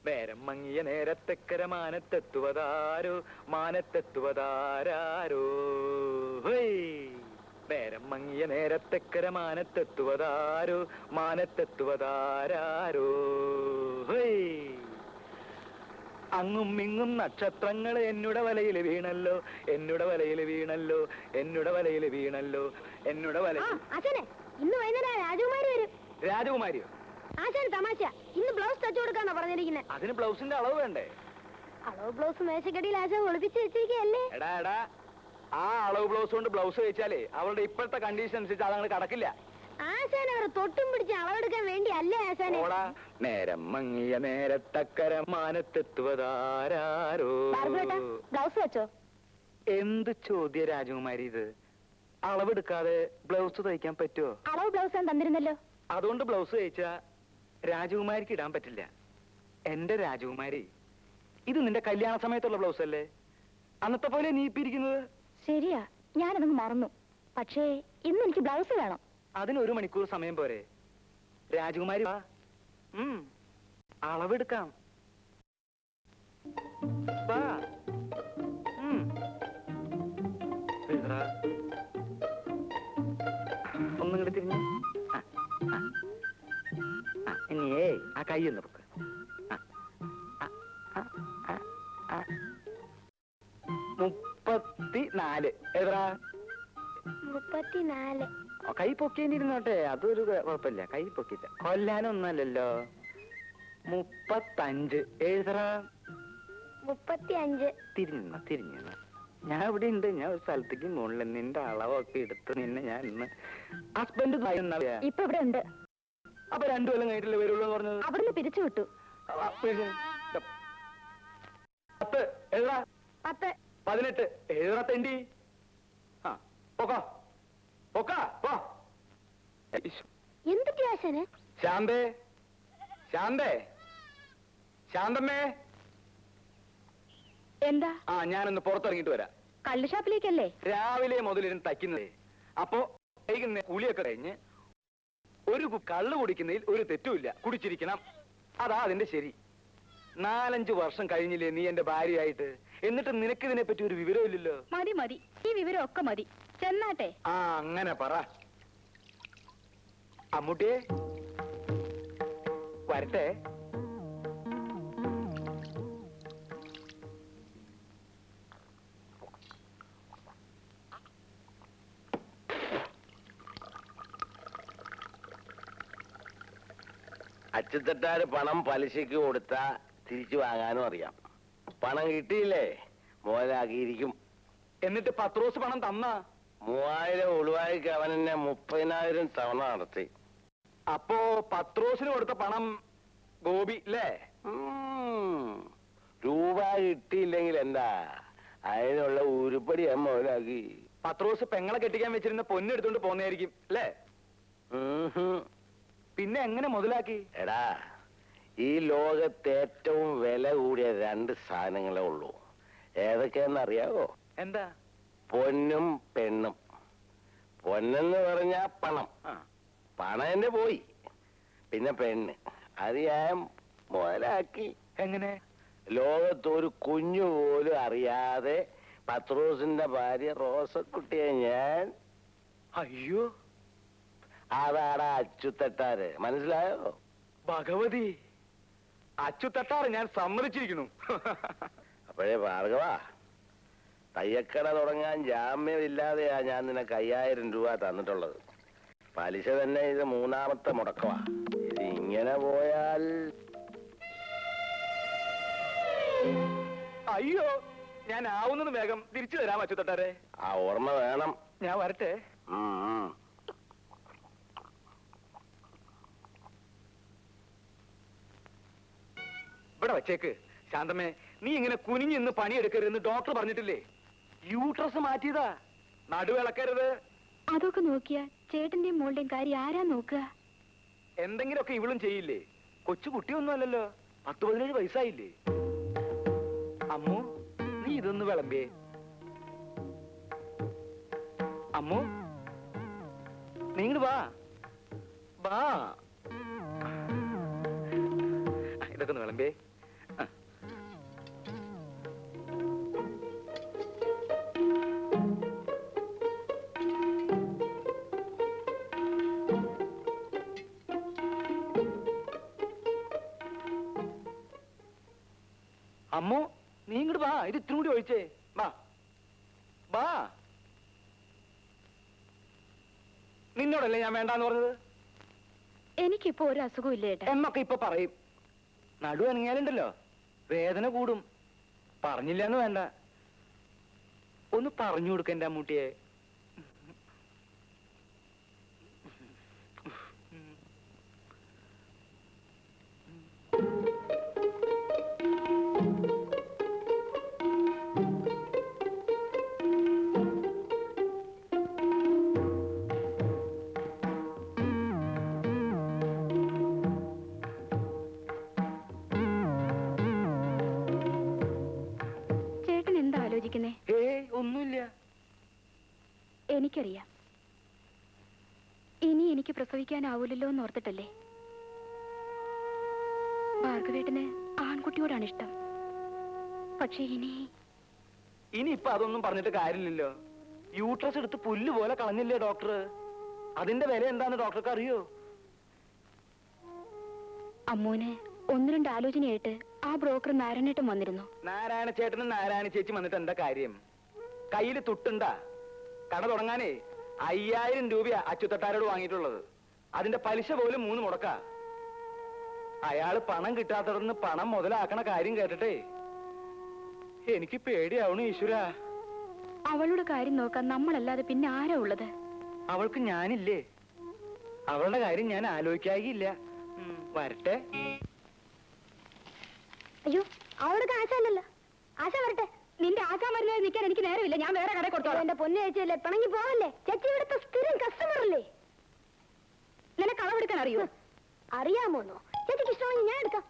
നേരം മങ്ങിയ നേരത്തെക്കര മാനത്തെത്തുവതാരോ മാനത്തെത്തുവതാരോ. നേരം മങ്ങിയ നേരത്തെക്കര മാനത്തെത്തുവതാരോ മാനത്തെത്തുവതാരോ. അങ്ങും ഇങ്ങും നക്ഷത്രങ്ങൾ എന്നുടെ വലയിൽ വീണല്ലോ എന്നുടെ വലയിൽ വീണല്ലോ എന്നുടെ വലയിൽ വീണല്ലോ എന്നുടെ വല. ഇന്ന് വൈകുന്നേരം രാജകുമാരി വരും. രാജകുമാരിയോ? ആശാൻ തമാശ. ഇന്ന് ബ്ലൗസ് തച്ചു കൊടുക്കാന്നാ പറഞ്ഞിരിക്കുന്നത്. അതിന് ബ്ലൗസിന്റെ അളവ് വേണ്ടേ? അളവ് ബ്ലൗസ് മേശക്കടിയിൽ ആശാൻ ഒളിപ്പിച്ച് വെച്ചിരിക്കല്ലേ. എടാ എടാ, ആ അളവ് ബ്ലൗസ് കൊണ്ട് ബ്ലൗസ് വെച്ചാലേ അവളുടെ ഇപ്പോഴത്തെ കണ്ടീഷൻ അനുസരിച്ച് അതങ്ങനെ കടക്കില്ല. ആശാൻ അവർ തൊട്ടും പിടിച്ച് അളവെടുക്കാൻ വേണ്ടി അല്ലേ ആശാനെ. നേരം മങ്ങിയ നേരത്തക്കര മാനത്തെത്തുവതാരോ. ബ്ലൗസ് വെച്ചോ? എന്ത് ചോദ്യ രാജകുമാരി ഇത്? അളവെടുക്കാതെ ബ്ലൗസ് തയ്ക്കാൻ പറ്റുമോ? അളവ് ബ്ലൗസ് ഞാൻ തന്നിരുന്നല്ലോ. അതുകൊണ്ട് ബ്ലൗസ് തയ്ച്ചാ രാജകുമാരിക്ക് ഇടാൻ പറ്റില്ല. എന്റെ രാജകുമാരി, ഇത് നിന്റെ കല്യാണ സമയത്തുള്ള ബ്ലൗസ് അല്ലേ? അന്നത്തെ പോലെ നീ ഇപ്പിരിക്കുന്നത്. ശരിയാ, ഞാനതൊന്ന് മറന്നു. പക്ഷേ ഇന്ന് എനിക്ക് ബ്ലൗസ് വേണം. അതിന് 1 മണിക്കൂർ സമയം പോരെ? രാജകുമാരി വാ, അളവെടുക്കാം. വാ. ഒന്നും കൂടെ തിരിഞ്ഞു. ഇനിയേ ആ കൈ ഒന്ന് പൊക്ക്. 34. എത്ര? 34. കൈ പൊക്കിയിരുന്നോട്ടെ, അതൊരു കുഴപ്പമില്ല. കൈ പൊക്കില്ല, കൊല്ലാനൊന്നല്ലോ. 35. എഴുതറ. 35. തിരിഞ്ഞ ഞാൻ ഇവിടെ ഉണ്ട്. ഞാൻ ഒരു സ്ഥലത്തേക്ക് മുകളിൽ നിന്റെ അളവൊക്കെ എടുത്ത് നിന്നെ ഞാൻ ഇന്ന് ഹസ്ബൻഡ് ഇപ്പൊ ഇവിടെ ഉണ്ട്. അപ്പൊ 2 കൊല്ലം കഴിഞ്ഞിട്ടല്ലേ വരുള്ളൂ പറഞ്ഞത്? അവിടുന്ന് പിരിച്ചു വിട്ടു. 10. എഴുതാ. 10. 18. എഴുതാത്തേണ്ടി. എന്തൊക്കെ ആശാനെ? ശാന്തേ, ശാന്തേ, ശാന്തമ്മേ. എന്താ? ഞാനൊന്ന് പുറത്തിറങ്ങിട്ട് വരാം. കള്ള് ഷാപ്പിലേക്കല്ലേ? രാവിലെ മുതലിരുന്ന് തയ്ക്കുന്നതേ. അപ്പോ വൈകുന്നേരം കുളിയൊക്കെ കഴിഞ്ഞ് ഒരു കള്ള് കുടിക്കുന്നതിൽ ഒരു തെറ്റുമില്ല. കുടിച്ചിരിക്കണം, അതാ അതിന്റെ ശരി. 4-5 വർഷം കഴിഞ്ഞില്ലേ നീ എന്റെ ഭാര്യയായിട്ട്? എന്നിട്ട് നിനക്കിതിനെ പറ്റി ഒരു വിവരമില്ലല്ലോ. മതി മതി, ഈ വിവരം ഒക്കെ മതി. ചെന്നാട്ടെ. അങ്ങനെ പറ. അമ്മൂട്ടിയെ വരട്ടെ. അച്ചുതട്ടാര് പണം പലിശക്ക് കൊടുത്താ തിരിച്ചു വാങ്ങാനും അറിയാം. പണം കിട്ടിയില്ലേ മോലാക്കിയിരിക്കും. എന്നിട്ട് പത്രോസ് പണം തന്ന 3000 ഒളിവായിക്ക് അവൻ എന്നെ 30,000 തവണ നടത്തി. അപ്പോ പത്രോസിന് കൊടുത്ത പണം ഗോപി അല്ലേ? രൂപ കിട്ടിയില്ലെങ്കിൽ എന്താ, അതിനുള്ള ഉരുപ്പടി ഞാൻ മോലാക്കി. പത്രോസ് പെങ്ങളെ കെട്ടിക്കാൻ വെച്ചിരുന്ന പൊന്നെടുത്തോണ്ട് പോന്നായിരിക്കും അല്ലേ? പിന്നെ എങ്ങനെ മുതലാക്കി? എടാ, ഈ ലോകത്ത് ഏറ്റവും വില കൂടിയ 2 സാധനങ്ങളേ ഉള്ളൂ. ഏതൊക്കെയാന്നറിയാവോ? എന്താ? പൊന്നും പെണ്ണും. പൊന്നെന്ന് പറഞ്ഞാ പണം. പണം എന്റെ പോയി. പിന്നെ പെണ്ണ്, അത് ഞാൻ മുതലാക്കി. എങ്ങനെ? ലോകത്തൊരു കുഞ്ഞു പോലും അറിയാതെ പത്രോസിന്റെ ഭാര്യ റോസക്കുട്ടിയെ ഞാൻ. അയ്യോ, അതാടാ അച്ചുതട്ടാര്. മനസ്സിലായോ? ഭഗവതി, അച്ചുതട്ടാറ് ഞാൻ സമ്മതിച്ചിരിക്കുന്നു. അപ്പോഴേ ഭാർഗവ, തയ്യക്കട തുടങ്ങാൻ ജാമ്യമില്ലാതെയാ ഞാൻ നിനക്ക് 5000 രൂപ തന്നിട്ടുള്ളത്. പലിശ തന്നെ ഇത് 3ാമത്തെ മുടക്കമാ. ഇത് ഇങ്ങനെ പോയാൽ. അയ്യോ, ഞാൻ ആവുന്നത് വേഗം തിരിച്ചു തരാം അച്ചുതട്ടാരെ. ആ ഓർമ്മ വേണം. ഞാൻ വരട്ടെ. ഇവിടെ വച്ചേക്ക്. ശാന്തമ്മേ, നീ ഇങ്ങനെ കുനിഞ്ഞിന്ന് പണിയെടുക്കരുതെന്ന് ഡോക്ടർ പറഞ്ഞിട്ടില്ലേ? യൂട്രസ് മാറ്റിയതാ, നടുവിളക്കരുത്. അതൊക്കെ നോക്കിയാ ചേട്ടന്റെയും മോളുടെയും കാര്യം ആരാ നോക്കുക? എന്തെങ്കിലുമൊക്കെ ഇവളും ചെയ്യില്ലേ? കൊച്ചു കുട്ടിയൊന്നും അല്ലല്ലോ, 10-17 വയസ്സായില്ലേ? അമ്മു, നീ ഇതൊന്ന് വിളമ്പിയേ. അമ്മു, നീങ്ങട് വാ. ഇതൊക്കെ ഒന്ന് വിളമ്പിയേ. അമ്മോ, നീ ഇങ്ങോട്ട് വാ, ഇത് ഇത്തിരി കൂടി ഒഴിച്ചേ. വാ വാ. നിന്നോടല്ലേ ഞാൻ വേണ്ടാന്ന് പറഞ്ഞത്? എനിക്കിപ്പോ ഒരു അസുഖവും ഇല്ല ഏട്ടാ. എന്നൊക്കെ ഇപ്പൊ പറയും. നടു അനങ്ങിയാലുണ്ടല്ലോ വേദന കൂടും. പറഞ്ഞില്ലെന്ന് വേണ്ട, ഒന്ന് പറഞ്ഞു കൊടുക്ക എന്റെ അമ്മൂട്ടിയെ. ചേട്ടൻ എന്താ ആലോചിക്കുന്നേ? ഒന്നുമില്ല. എനിക്കറിയാം, ഇനി എനിക്ക് പ്രസവിക്കാനാവൂലല്ലോ എന്ന് ഓർത്തിട്ടല്ലേ. ഭാർഗവേട്ടന് ആൺകുട്ടിയോടാണ് ഇഷ്ടം. പക്ഷേ ഇനിയിപ്പൊ അതൊന്നും പറഞ്ഞിട്ട് കാര്യമില്ലല്ലോ. യൂട്രസ് എടുത്ത് പുല്ല് പോലെ കളഞ്ഞില്ലേ ഡോക്ടർ? അതിന്റെ വില എന്താന്ന് ഡോക്ടർക്ക് അറിയോ? അമ്മൂന് ഒന്ന് രണ്ട് ആലോചനയായിട്ട് ആ ബ്രോക്കർ നാരായണേട്ടൻ വന്നിരുന്നു. നാരായണ ചേട്ടനും നാരായണ ചേച്ചി വന്നിട്ട് എന്താ കാര്യം? കയ്യില് തുട്ടുണ്ടാ? കട തുടങ്ങാനേ 5000 രൂപയാ അച്ചുതട്ടാരോട് വാങ്ങിയിട്ടുള്ളത്. അതിന്റെ പലിശ പോലും 3 മുടക്ക. അയാള് പണം കിട്ടാത്തടന്ന് പണം മുതലാക്കണ കാര്യം കേട്ടിട്ടേ എനിക്ക് പേടിയാവണു ഈശ്വര. അവളുടെ കാര്യം നോക്കാൻ നമ്മളല്ലാതെ പിന്നെ ആരാ ഉള്ളത്? അവൾക്ക് ഞാനില്ലേ? അവളുടെ കാര്യം ഞാൻ ആലോചിക്കാകില്ല. വരട്ടെ. അയ്യോ, അവളുടെ ആശയല്ലോ. ആശ വരട്ടെ. നിന്റെ ആശാ മരുന്നായി നിൽക്കാൻ എനിക്ക് നേരമില്ല. ഞാൻ വേറെ കടയിൽ കൊടുത്തോളാം. എന്റെ പൊന്നു ചേച്ചിയല്ലേ, പിണങ്ങി പോവല്ലേ? ചേച്ചി ഇവിടുത്തെ സ്ഥിരം കസ്റ്റമർ അല്ലേ? നിനക്ക് അളവെടുക്കാൻ അറിയോ? അറിയാമോന്നോ? ചേച്ചിക്ക് ഇഷ്ടമാണെങ്കിൽ ഞാൻ എടുക്കാം.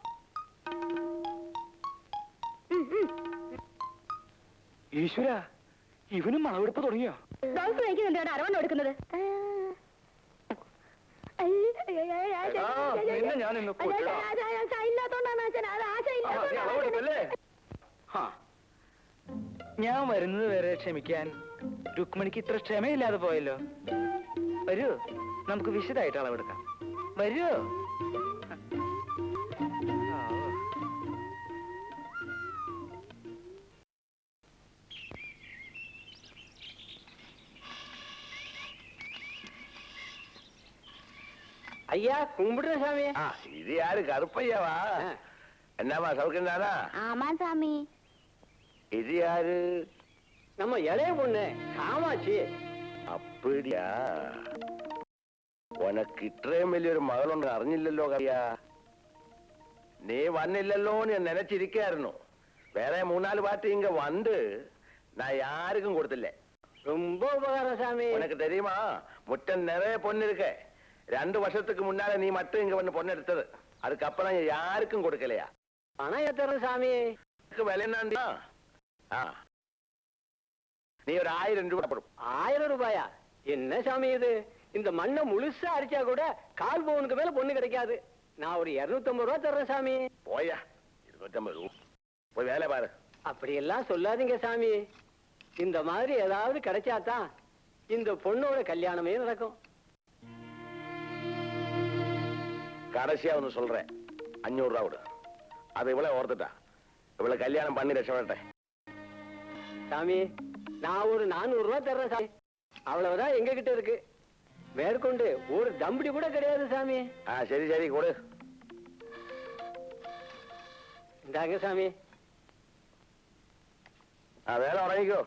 ഈശ്വര, ഇവനും അളവെടുപ്പ് തുടങ്ങിയോ? ബ്ലൗസ് തയ്ക്കുന്നുണ്ട്, അരവണ്ണം എടുക്കുന്നത്. ഞാൻ വരുന്നത് വരെ ക്ഷമിക്കാൻ രുക്മിണിക്ക് ഇത്ര ക്ഷമയില്ലാതെ പോയല്ലോ. വരൂ, നമുക്ക് വിശദമായിട്ട് അളവെടുക്കാം. വരൂ. ஐயா கும்பிடுற சாமி. இது யாரு? கருப்பையாவா? என்னமா சவுக்கம் தானா? ஆமா சாமி. இது யாரு? நம்ம இளைய பொண்ணு காமாட்சி. அப்படியா? உனக்கு ഇത്രയും വലിയൊരു മകളുണ്ട് അറിഞ്ഞില്ലല്ലോ കറിയാ. നീ വന്നില്ലല്ലോന്ന് ഞാൻ നിனைச்சிருக்காയിരുന്നു. വേറെ 3-4 പാർട്ടി ഇങ്ങ வந்து நான் யாருக்கும் கொடுத்தில்லை. ரொம்ப உபகாரம் சாமி. உனக்கு தெரியுமா, முட்டம் நிறைய பொண்ணு இருக்கு. 2 வருஷத்துக்கு முன்னால நீ மட்டும் இங்க வந்து பொண்ணு எடுத்தது. அதுக்கப்புறம் யாருக்கும் கொடுக்கலையா? பணம் ஏத்துறது சாமி. விலை என்ன? நீ ஒரு 1000 ரூபாய் போடும். 1000 ரூபாயா? என்ன சாமி இது? இந்த மண்ணை முழுசா அடிச்சா கூட 1/4 பவுனுக்கு மேல பொண்ணு கிடைக்காது. நான் ஒரு 250 ரூபாய் தர்றேன் சாமி. போயா, 250 ரூபாய். போய் வேலை பாரு. அப்படி எல்லாம் சொல்லாதீங்க சாமி. இந்த மாதிரி ஏதாவது கிடைச்சாதான் இந்த பொண்ணோட கல்யாணமே நடக்கும். கடைசியா ஒண்ணு சொல்றேன், 500 ரூபாய் விடு. அதை இவ்வளவு ஓர்த்துட்டா. இவ்வளவு கல்யாணம் பண்ணி ரட்சப்பட்டேன் சாமி. நான் ஒரு 400 ரூபாய் தர்றேன் சாமி. அவ்வளவுதான் எங்க கிட்ட இருக்கு. மேற்கொண்டு ஒரு தம்படி கூட கிடையாது சாமி. சரி சரி கொடு. இந்தாங்க சாமி. வேலை உடனேக்கோ.